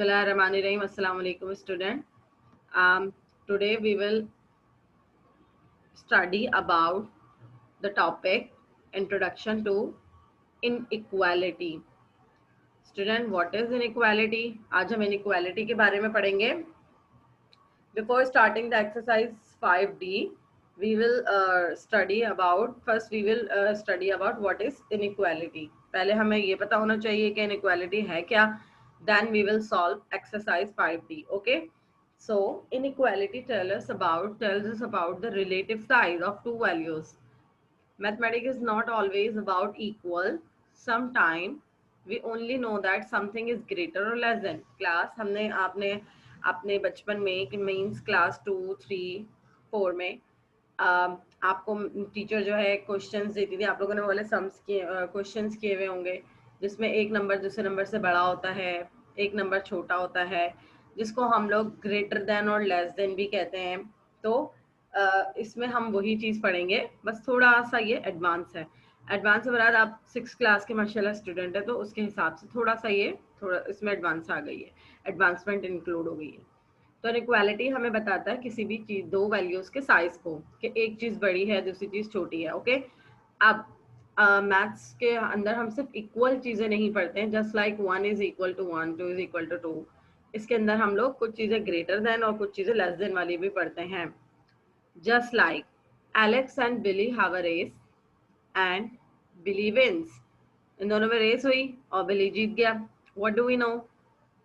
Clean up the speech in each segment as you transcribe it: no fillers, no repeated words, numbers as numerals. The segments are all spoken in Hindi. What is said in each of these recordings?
Bismillahirrahmanirrahim. Assalamu alaikum student. Today we will study about the topic Introduction to Inequality. Student, what is inequality? आज हम inequality के बारे में पढ़ेंगे. Before starting the exercise 5D, we will study about what is inequality. पहले हमें ये पता होना चाहिए कि inequality है क्या. Then we will solve exercise 5D. Okay. So inequality tells us about the relative size of two values. Mathematics is not always about equal. Sometimes we only know that something is greater or less than. Class हमने आपने अपने बचपन में मीन्स क्लास 2, 3, 4 में आपको टीचर जो है क्वेश्चंस देती थी. आप लोगों ने वाले सम्स के क्वेश्चंस किए हुए होंगे जिसमें एक नंबर दूसरे नंबर से बड़ा होता है, एक नंबर छोटा होता है, जिसको हम लोग ग्रेटर देन और लेस देन भी कहते हैं. तो इसमें हम वही चीज़ पढ़ेंगे, बस थोड़ा सा ये एडवांस है. एडवांस से बराबर आप 6 क्लास के माशाल्लाह स्टूडेंट है, तो उसके हिसाब से थोड़ा इसमें एडवांस आ गई है, एडवांसमेंट इंक्लूड हो गई है. तो इनइक्वालिटी हमें बताता है किसी भी चीज दो वैल्यूज के साइज को, कि एक चीज बड़ी है दूसरी चीज छोटी है. ओके. अब मैथ्स के अंदर हम सिर्फ इक्वल चीजें नहीं पढ़ते हैं, just like 1 is equal to 1, 2 is equal to 2. इसके अंदर हम लोग कुछ चीजें ग्रेटर देन और कुछ चीजें लेस देन वाली भी पढ़ते हैं. Just like Alex and Billy have a race and Billy wins. इन दोनों में रेस हुई और बिली जीत गया. What do we know?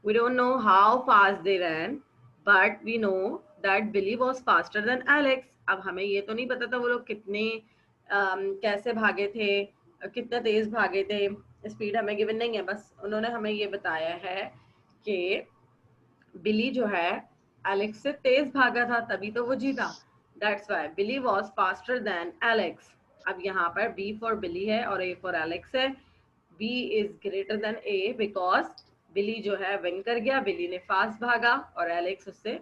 We don't know how fast they ran, but we know that Billy was faster than Alex. अब हमें ये तो नहीं पता था वो लोग कितने कैसे भागे थे, कितना तेज भागे थे. स्पीड हमें गिवन नहीं है, बस उन्होंने हमें ये बताया है कि बिली जो है एलेक्स से तेज भागा था, तभी तो वो जीता. That's why Billy was faster than Alex. अब यहाँ पर B for Billy है और A for Alex है. B is greater than A because बिली जो है विन कर गया, बिली ने फास्ट भागा और एलेक्स उससे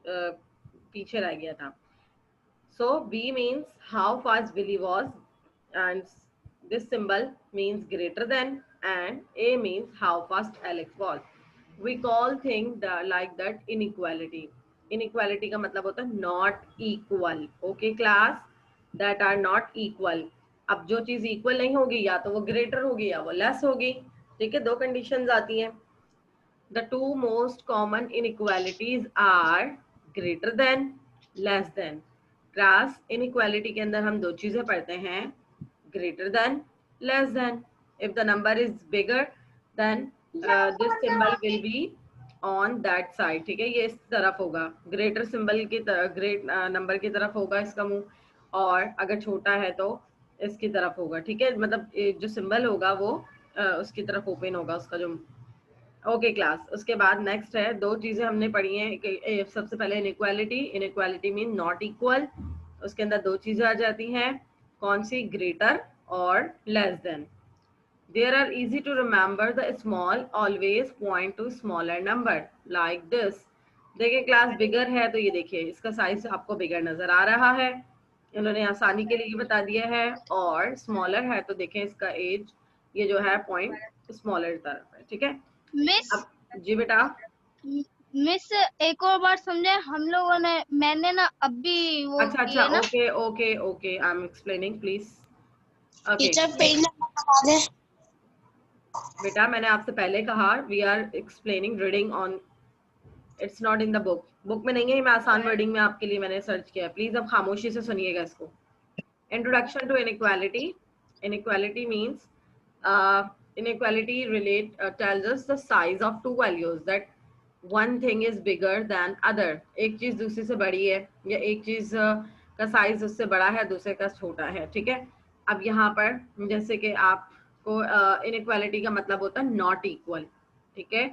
पीछे रह गया था. So B means how fast Billy was and this symbol means greater than, and A means how fast Alex was. We call thing like that inequality. Inequality का मतलब होता है not equal. Okay class, that are not equal. अब जो चीज इक्वल नहीं होगी या तो वो ग्रेटर होगी या वो लेस होगी. ठीक है, दो कंडीशंस आती हैं. The two most common inequalities are greater than, less than. Class inequality के अंदर हम दो चीजें पढ़ते हैं, greater than, less than. If the number is bigger, then this symbol will be on that side. ठीक है, ये इस तरफ होगा, greater symbol की तरफ, great number की तरफ होगा इसका मुंह, और अगर छोटा है तो इसकी तरफ होगा. ठीक है, मतलब जो सिंबल होगा वो उसकी तरफ ओपन होगा उसका जो. ओके क्लास, उसके बाद नेक्स्ट है, दो चीजें हमने पढ़ी हैं. सबसे पहले inequality. Inequality mean not equal. उसके अंदर दो चीजें आ जाती हैं, कौन सी? ग्रेटर और less than. There are easy to remember. The small always point to smaller number like this. देखिए क्लास, बिगर है तो ये देखिए इसका साइज आपको बिगर नजर आ रहा है, इन्होंने आसानी के लिए बता दिया है. और स्मॉलर है तो देखें इसका एज ये जो है पॉइंट स्मॉलर तरफ है. ठीक है मिस. जी बेटा. मिस एक और बार समझे, हम लोगों ने, मैंने ना अभी वो अच्छा okay okay okay, I am explaining please. Teacher page number बता दे. बेटा मैंने आपसे पहले कहा we are explaining reading on, it's not in the book. Book में नहीं है, मैं आसान वर्डिंग में आपके लिए मैंने सर्च किया. प्लीज अब खामोशी से सुनिएगा इसको. Introduction to inequality. Inequality means inequality tells us the size of two values, that one thing is bigger than other. एक चीज दूसरे से बड़ी है या एक चीज का साइज उससे बड़ा है दूसरे का छोटा है. ठीक है, अब यहाँ पर जैसे कि आपको इनइक्वालिटी का मतलब होता है नॉट इक्वल. ठीक है,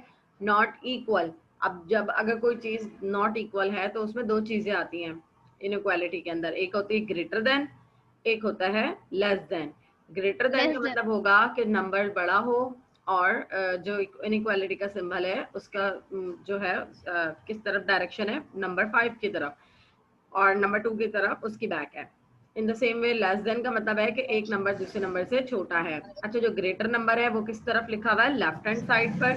नॉट इक्वल. अब जब अगर कोई चीज नॉट इक्वल है तो उसमें दो चीजें आती हैं इनइक्वालिटी के अंदर. एक होती है ग्रेटर देन, एक होता है लेस देन. ग्रेटर देन का मतलब होगा कि नंबर बड़ा हो और जो इनइक्वालिटी का सिंबल है उसका जो है किस तरफ डायरेक्शन है, नंबर 5 की तरफ, और नंबर 2 की तरफ उसकी बैक है. In the same way less than का मतलब है कि एक नंबर दूसरे नंबर से छोटा है. अच्छा, जो ग्रेटर नंबर है वो किस तरफ लिखा हुआ है? लेफ्ट हैंड साइड पर,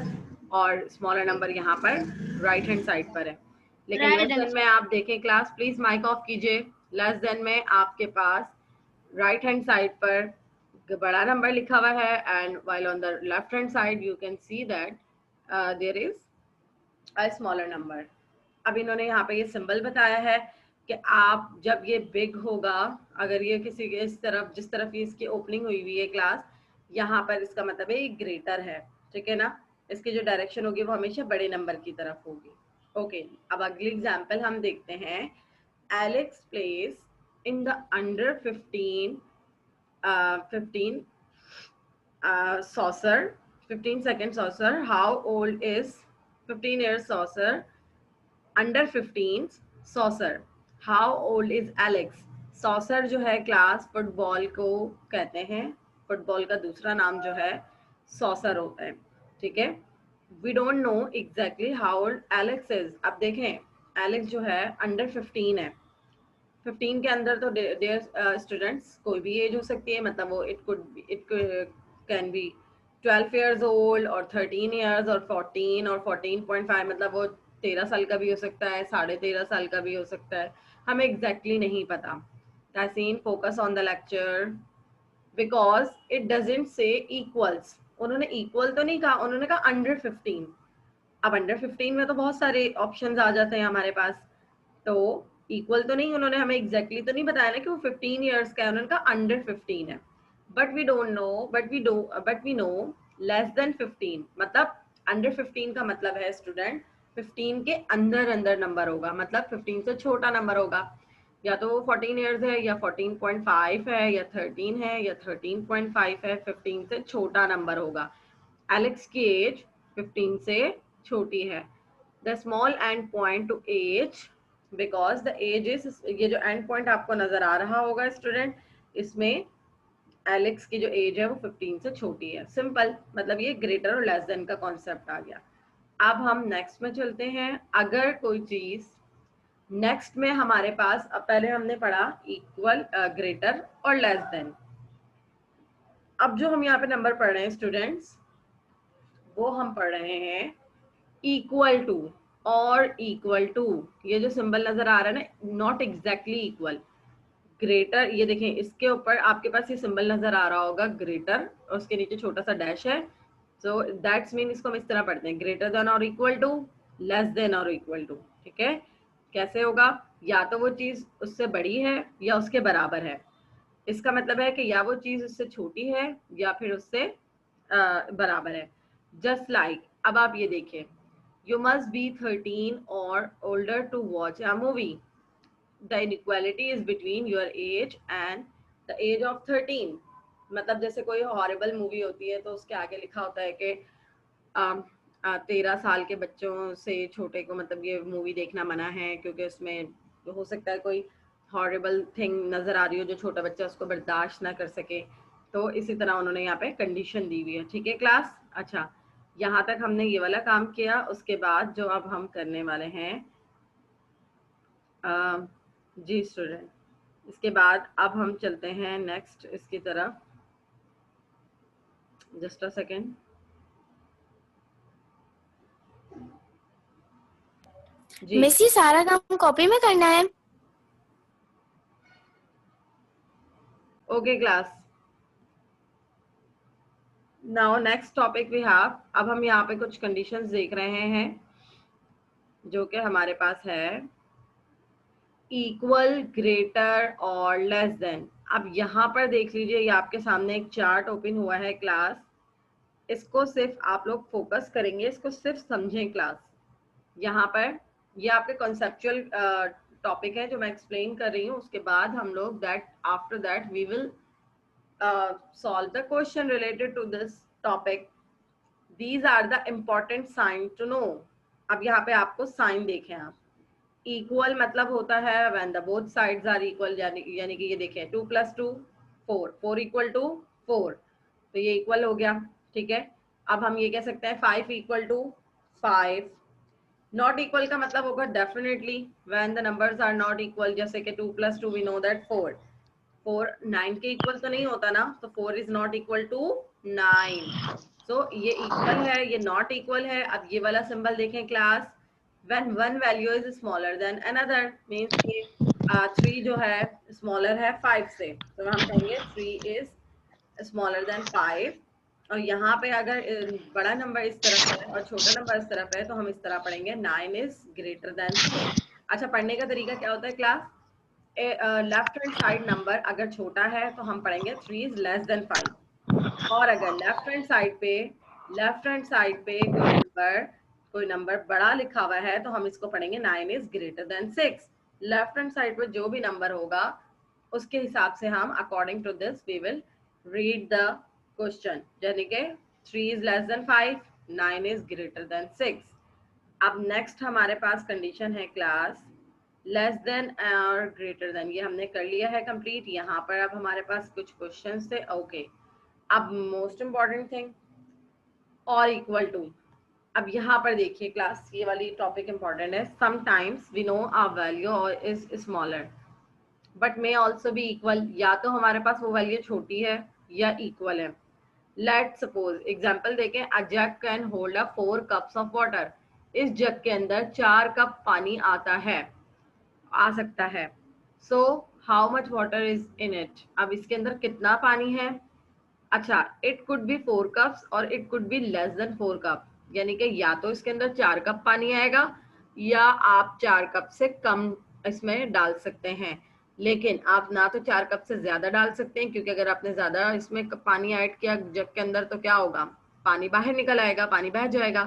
और स्मॉलर नंबर यहाँ पर राइट हैंड साइड पर है। लेकिन Right लेस hand देन में आप देखें क्लास, प्लीज माइक ऑफ कीजिए। लेस देन में आपके पास राइट हैंड साइड पर बड़ा नंबर लिखा हुआ है, and while on the left hand side you can see that there is a smaller number। अब इन्होंने यहाँ पे ये सिंबल बताया है कि आप जब ये बिग होगा, अगर ये किसी के इस तरफ, जिस तरफ ये इसकी ओपनिंग हुई हुई है क्लास, यहाँ पर इसका मतलब है ये ग्रेटर है, ठीक है ना। इसकी जो डायरेक्शन होगी वो हमेशा बड़े नंबर की तरफ होगी। ओके, अब अगली एग्जाम्पल हम देखते हैं। Alex place in the under 15 saucer, 15 second saucer. How old is 15 years saucer? Under 15 saucer. How old is Alex? saucer जो है क्लास फुटबॉल को कहते हैं, फुटबॉल का दूसरा नाम जो है saucer होता है, ठीक है। We don't know exactly how old Alex is। अब देखें एलेक्स जो है अंडर 15 है। 15 के अंदर तो डेयर स्टूडेंट्स कोई भी एज हो सकती है, मतलब वो it can be 12 years old और 13 years और 14 और 14.5, मतलब वो 13 साल का भी हो सकता है, 13.5 साल का भी हो सकता है, हमें एग्जैक्टली नहीं पता। Tahseen, focus on the lecture because it doesn't say equals. उन्होंने इक्वल तो नहीं कहा, उन्होंने कहा अंडर 15। अब अंडर 15 में तो बहुत सारे ऑप्शंस आ जाते हैं हमारे पास, तो इक्वल तो नहीं, उन्होंने हमें एग्जैक्टली तो नहीं बताया ना कि वो 15 इयर्स का है, उन्होंने कहा अंडर 15 है। But we don't know, but we know less than 15, मतलब अंडर 15 का मतलब है स्टूडेंट 15 के अंदर अंदर नंबर होगा, मतलब 15 से छोटा नंबर होगा, या तो वो 14 इयर्स है या 14.5 है या 13 है या 13.5 है, 15 से छोटा नंबर होगा। एलेक्स की एज 15 से छोटी है। The small end point to age because the age is, ये जो एंड पॉइंट आपको नजर आ रहा होगा स्टूडेंट, इसमें एलेक्स की जो एज है वो 15 से छोटी है। सिंपल, मतलब ये ग्रेटर और लेस देन का कॉन्सेप्ट आ गया। अब हम नेक्स्ट में चलते हैं। अगर कोई चीज नेक्स्ट में हमारे पास, अब पहले हमने पढ़ा इक्वल, ग्रेटर और लेस देन, अब जो हम यहाँ पे नंबर पढ़ रहे हैं स्टूडेंट्स, वो हम पढ़ रहे हैं इक्वल टू और इक्वल टू। ये जो सिंबल नजर आ रहा है ना, नॉट एग्जैक्टली इक्वल, ग्रेटर, ये देखें इसके ऊपर आपके पास ये सिंबल नजर आ रहा होगा ग्रेटर, और उसके नीचे छोटा सा डैश है, सो दैट्स मीन इसको हम इस तरह पढ़ते हैं, ग्रेटर देन और इक्वल टू, लेस देन और इक्वल टू, ठीक है। कैसे होगा, या तो वो चीज उससे बड़ी है या उसके बराबर है, इसका मतलब है कि या वो चीज उससे छोटी है या फिर उससे बराबर है। जस्ट लाइक अब आप ये देखिए, यू मस्ट बी 13 और older to watch a movie. The inequality is between your age and the age of 13। मतलब जैसे कोई हॉरिबल मूवी होती है तो उसके आगे लिखा होता है कि 13 साल के बच्चों से छोटे को मतलब ये मूवी देखना मना है, क्योंकि उसमें हो सकता है कोई हॉरिबल थिंग नजर आ रही हो जो छोटा बच्चा उसको बर्दाश्त ना कर सके। तो इसी तरह उन्होंने यहाँ पे कंडीशन दी हुई है, ठीक है क्लास। अच्छा, यहाँ तक हमने ये वाला काम किया। उसके बाद जो अब हम करने वाले हैं जी स्टूडेंट, इसके बाद अब हम चलते हैं नेक्स्ट इसकी तरफ। जस्ट अ सेकेंड जी। मिस ये सारा काम कॉपी में करना है? Okay class, now next topic we have. अब हम यहाँ पे कुछ कंडीशंस देख रहे हैं जो कि हमारे पास है इक्वल, ग्रेटर और लेस देन। अब यहाँ पर देख लीजिए, ये आपके सामने एक चार्ट ओपन हुआ है क्लास, इसको सिर्फ आप लोग फोकस करेंगे, इसको सिर्फ समझें क्लास। यहाँ पर ये आपके कॉन्सेप्चुअल टॉपिक है जो मैं एक्सप्लेन कर रही हूँ, उसके बाद हम लोग that after that we will solve the question related to this topic. These are the important sign to know. अब यहाँ पे आपको साइन देखें आप, इक्वल मतलब होता है when the both sides are equal, यानी कि ये देखें 2 + 2 4, 4 = 4, तो ये इक्वल हो गया, ठीक है। अब हम ये कह सकते हैं 5 = 5। नॉट इक्वल का मतलब होगा definitely when the numbers are not equal, जैसे कि 2 + 2 वी नो दैट 4, 4 9 के इक्वल तो नहीं होता ना, तो 4 इज नॉट इक्वल टू 9। सो ये इक्वल है, ये नॉट इक्वल है। अब ये वाला सिंबल देखें class, when one value is smaller than another, means कि 3 जो है स्मॉलर है 5 से, तो हम कहेंगे 3 इज स्मॉलर देन 5। और यहाँ पे अगर बड़ा नंबर इस तरफ है और छोटा नंबर इस तरफ है तो हम इस तरह पढ़ेंगे 9 इज ग्रेटर देन 6। अच्छा, पढ़ने का तरीका क्या होता है class? Left hand side number अगर छोटा है तो हम पढ़ेंगे 3 इज लेस देन 5, और अगर लेफ्ट हैंड साइड पे कोई नंबर बड़ा लिखा हुआ है तो हम इसको पढ़ेंगे 9 is greater than 6। Left hand side पे जो भी नंबर होगा उसके हिसाब से हम according to this we will read the question, यानी कि 3 is less than 5, 9 is greater than 6। अब नेक्स्ट हमारे पास कंडीशन है क्लास लेस देन और ग्रेटर देन, ये हमने कर लिया है कंप्लीट। यहाँ पर अब हमारे पास कुछ क्वेश्चंस थे। ओके, अब मोस्ट इम्पॉर्टेंट थिंग, और इक्वल टू। अब यहाँ पर देखिए क्लास, ये वाली टॉपिक इम्पॉर्टेंट है। Sometimes we know a value is smaller but may also be equal, या तो हमारे पास वो वैल्यू छोटी है या इक्वल है। लेट सपोज एग्जाम्पल देखें, a jug can hold a 4 cups of water, इस जग के अंदर 4 कप पानी आ सकता है। So how much water is in it, अब इसके अंदर कितना पानी है? अच्छा, इट कुड बी 4 कप्स और it could be less than 4 cup, यानी कि या तो इसके अंदर 4 कप पानी आएगा या आप 4 कप से कम इसमें डाल सकते हैं। लेकिन आप ना तो 4 कप से ज्यादा डाल सकते हैं, क्योंकि अगर आपने ज्यादा इसमें पानी ऐड किया जग के अंदर तो क्या होगा, पानी बाहर निकल आएगा, पानी बह जाएगा।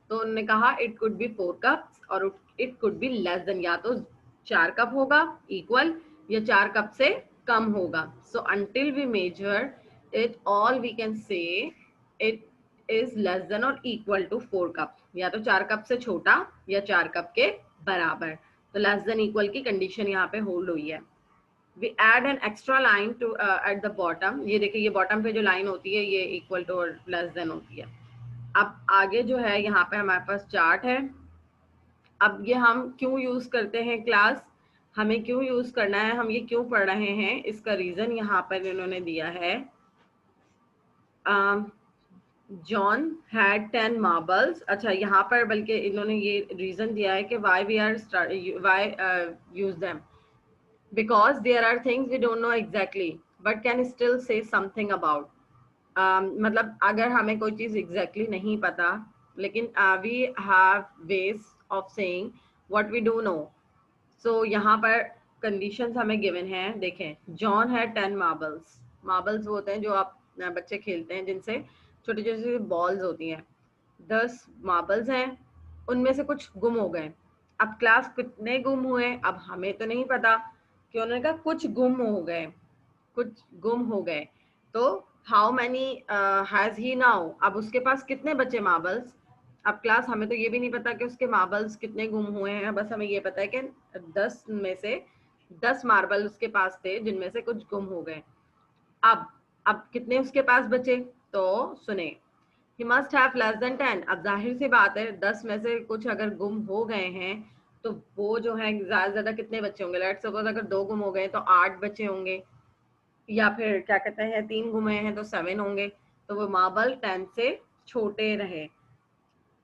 तो उन्होंने कहा इट कुड बी 4 कप्स और it could be less than, या तो 4 कप होगा इक्वल या 4 कप से कम होगा। So until we measure it, all we can say it is less than or equal to 4 cup, या तो 4 कप से छोटा या 4 कप के बराबर। तो लेस देन इक्वल की कंडीशन यहाँ पे होल्ड हुई है। we add an extra line to at the bottom, ये देखिए ये बॉटम पे जो लाइन होती है ये इक्वल टू और लेस देन होती है। अब आगे जो है यहाँ पे हमारे पास चार्ट है। अब ये हम क्यों यूज करते हैं क्लास, हमें क्यों यूज करना है, हम ये क्यों पढ़ रहे हैं, इसका रीजन यहाँ पर इन्होंने दिया है। John had 10 marbles. अच्छा, यहाँ पर बल्कि इन्होंने ये रीजन दिया है कि why use them, because there are things we don't know exactly but can still say something about. मतलब अगर हमें कोई चीज एग्जैक्टली नहीं पता लेकिन we have ways of saying what we do know. So यहाँ पर कंडीशंस हमें गिवन हैं। देखें, जॉन है 10 मार्बल्स, मार्बल्स वो होते हैं जो आप बच्चे खेलते हैं जिनसे छोटी छोटी बॉल्स होती हैं। 10 मार्बल्स हैं, उनमें से कुछ गुम हो गए। अब क्लास कितने गुम हुए अब हमें तो नहीं पता, कि उन्होंने कहा कुछ गुम हो गए, कुछ गुम हो गए। तो how many has he now, अब उसके पास कितने बचे मार्बल्स। अब क्लास हमें तो ये भी नहीं पता कि उसके मार्बल्स कितने गुम हुए हैं, बस हमें ये पता है कि 10 में से 10 मार्बल उसके पास थे जिनमें से कुछ गुम हो गए। अब कितने उसके पास बचे, तो सुने, he must have less than 10। अब जाहिर सी बात है 10 में से कुछ अगर गुम हो गए हैं तो वो जो है ज्यादा से ज्यादा कितने बच्चे होंगे। लेट्स सपोज अगर 2 गुम हो गए तो 8 बच्चे होंगे, या फिर क्या कहते हैं 3 गुमे हैं तो 7 होंगे। तो वो मार्बल 10 से छोटे रहे।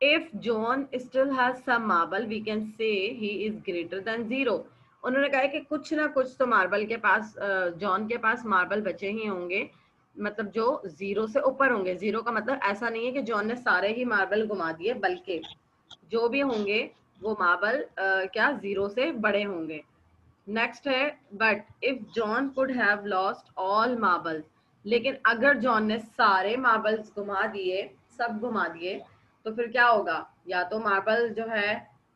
If John still has some marble we can say he is greater then 0। उन्होंने कहा है कि कुछ ना कुछ तो मार्बल के पास, जॉन के पास मार्बल बचे ही होंगे, मतलब जो 0 से ऊपर होंगे। 0 का मतलब ऐसा नहीं है कि जॉन ने सारे ही मार्बल घुमा दिए, बल्कि जो भी होंगे वो मार्बल क्या 0 से बड़े होंगे। नेक्स्ट है, but if John could have lost all marbles, लेकिन अगर जॉन ने सारे मार्बल्स घुमा दिए, सब घुमा दिए, तो फिर क्या होगा, या तो मार्बल जो है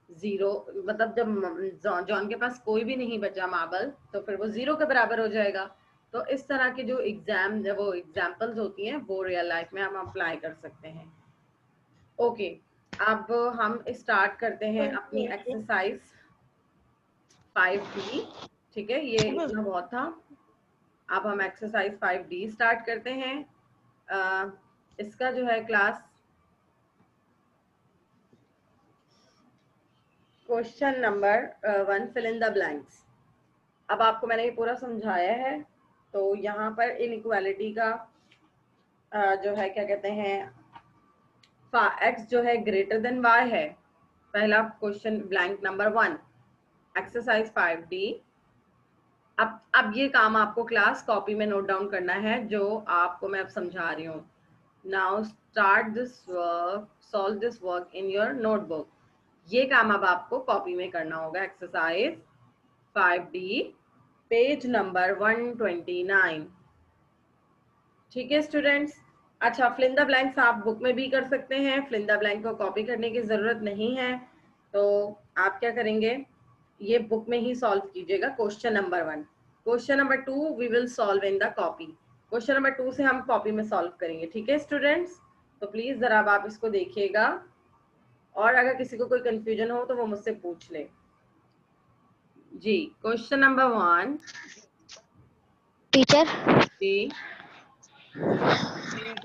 0, मतलब जब जॉन के पास कोई भी नहीं बचा मार्बल तो फिर वो 0 के बराबर हो जाएगा। तो इस तरह की जो वो एग्जाम्पल्स होती हैं वो रियल लाइफ में हम अप्लाई कर सकते हैं। ओके, अब हम स्टार्ट करते हैं अपनी एक्सरसाइज 5D। ठीक है, ये इतना बहुत था। अब हम एक्सरसाइज 5D स्टार्ट करते हैं। इसका जो है class question number 1, fill in the blanks. अब आपको मैंने ये पूरा समझाया है, तो यहाँ पर इनइक्वालिटी का जो है क्या कहते हैं x जो है ग्रेटर देन y है। पहला question blank number 1 exercise 5D। अब ये काम आपको क्लास कॉपी में नोट डाउन करना है जो आपको मैं अब समझा रही हूँ। Now start this work, solve this work in your notebook. ये काम अब आपको कॉपी में करना होगा। Exercise 5D page number 129। ठीक है स्टूडेंट्स। अच्छा, फिल इन द ब्लैंक्स आप बुक में भी कर सकते हैं, फिल इन द ब्लैंक को कॉपी करने की जरूरत नहीं है। तो आप क्या करेंगे, ये बुक में ही सॉल्व कीजिएगा। Question number 1, question number 2 we will solve in the copy. Question number 2 से हम कॉपी में सॉल्व करेंगे। ठीक है स्टूडेंट्स, तो प्लीज जरा अब आप इसको देखिएगा और अगर किसी को कोई कंफ्यूजन हो तो वो मुझसे पूछ ले। जी, क्वेश्चन नंबर 1। टीचर जी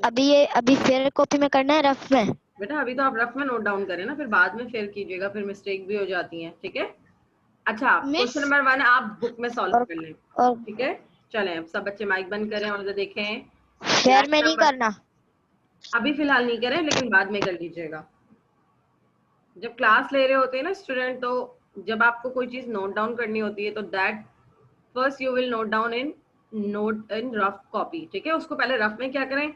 अभी फेयर कॉपी में करना है रफ में? बेटा अभी तो आप रफ में नोट डाउन करें ना, फिर बाद में फेयर कीजिएगा, फिर मिस्टेक भी हो जाती है। ठीक है। अच्छा, क्वेश्चन नंबर 1 आप बुक में सॉल्व कर लें। ठीक है, चलें अब सब बच्चे माइक बंद करें और देखें। फेयर में नहीं करना, अभी फिलहाल नहीं करें, लेकिन बाद में कर लीजिएगा। जब क्लास ले रहे होते हैं ना स्टूडेंट, तो जब आपको कोई चीज नोट डाउन करनी होती है तो that first you will note down in rough copy. ठीक है, उसको पहले रफ में क्या करें,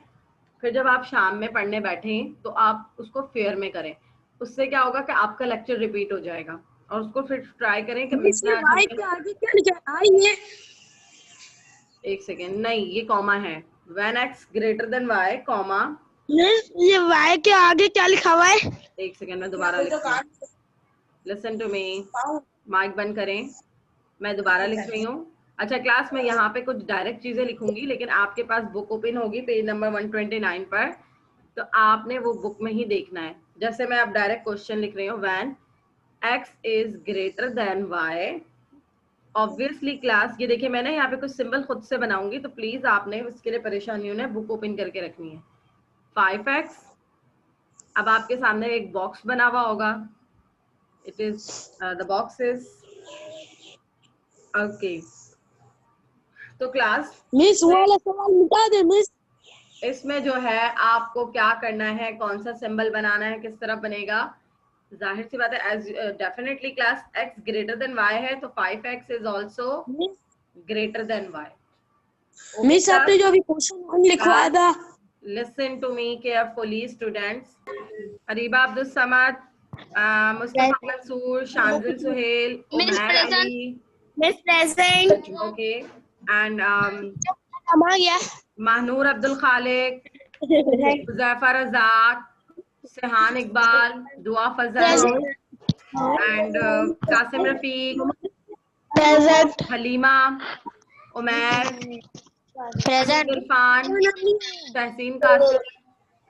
फिर जब आप शाम में पढ़ने बैठें तो आप उसको फेयर में करें। उससे क्या होगा कि आपका लेक्चर रिपीट हो जाएगा। और उसको फिर ट्राई करें कि एक सेकेंड, नहीं ये कॉमा है। When x greater than y comma, ये y के आगे क्या लिखा हुआ है? एक सेकेंड मैं दोबारा लिखती हूँ। लिसन टू मी, माइक बंद करें, मैं दोबारा लिख रही हूँ। अच्छा क्लास में यहाँ पे कुछ डायरेक्ट चीजें लिखूंगी, लेकिन आपके पास बुक ओपन होगी पेज नंबर 129 पर, तो आपने वो बुक में ही देखना है। जैसे मैं अब डायरेक्ट क्वेश्चन लिख रही हूँ, when x is greater than y, obviously class ये देखिए मैंने यहाँ पे कुछ सिंबल खुद से बनाऊंगी, तो प्लीज आपने इसके लिए परेशानी होना है, बुक ओपन करके रखनी है। 5x, अब आपके सामने एक बॉक्स बना हुआ होगा, it is the box is okay. तो क्लास मिस वाला सवाल मिटा दे मिस। इसमें जो है आपको क्या करना है, कौन सा सिंबल बनाना है, किस तरह बनेगा, जाहिर सी बात है as definitely class x greater than y है, तो 5x is also greater than y। Miss आपने जो अभी क्वेश्चन लिखवाया था, listen to me carefully students. Areeba Abdul Samad, Mustafa Mansoor, Shanzil Suhail, Umair Ali, miss present. Okay, and आ गया Mahnoor Abdul Khaliq, Huzaifa Razzaq, Sihan Iqbal, Dua Fazal, and Qasim Rafiq, present, Halima, Umair, present, Irfan, Tehseen Qasim.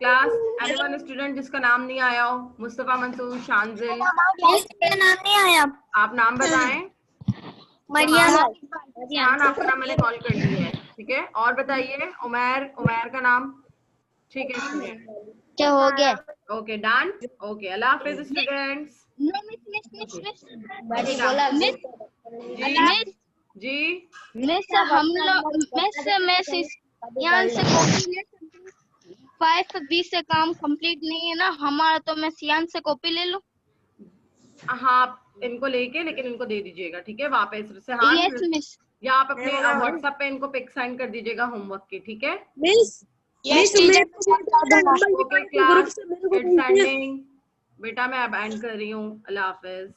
Class anyone student जिसका नाम नहीं आया हो, मुस्तफा मंसूर, शांजिल, मिस मेरा नाम नहीं आया। आप नाम बताएं। मरियम। सिहान आपका नाम मैंने कॉल कर लिया है, ठीक है। और बताइए, उमैर का नाम, ठीक है स्टूडेंट, क्या हो गया? ओके डन, ओके अल्लाह हाफिज स्टूडेंट्स। जी मिस हम लोग मिस यहाँ से कॉपी ले 5B से काम कंप्लीट नहीं है ना हमारा, तो मैं सियान से कॉपी ले लूं? हाँ इनको लेके, लेकिन इनको दे दीजिएगा, ठीक है वापस से। हाँ यस मिस। या आप अपने व्हाट्सएप पे इनको पिक सेंड कर दीजिएगा होमवर्क के, ठीक है। Miss okay class it's ending, बेटा मैं अब एंड कर रही हूँ, अल्लाह हाफिज।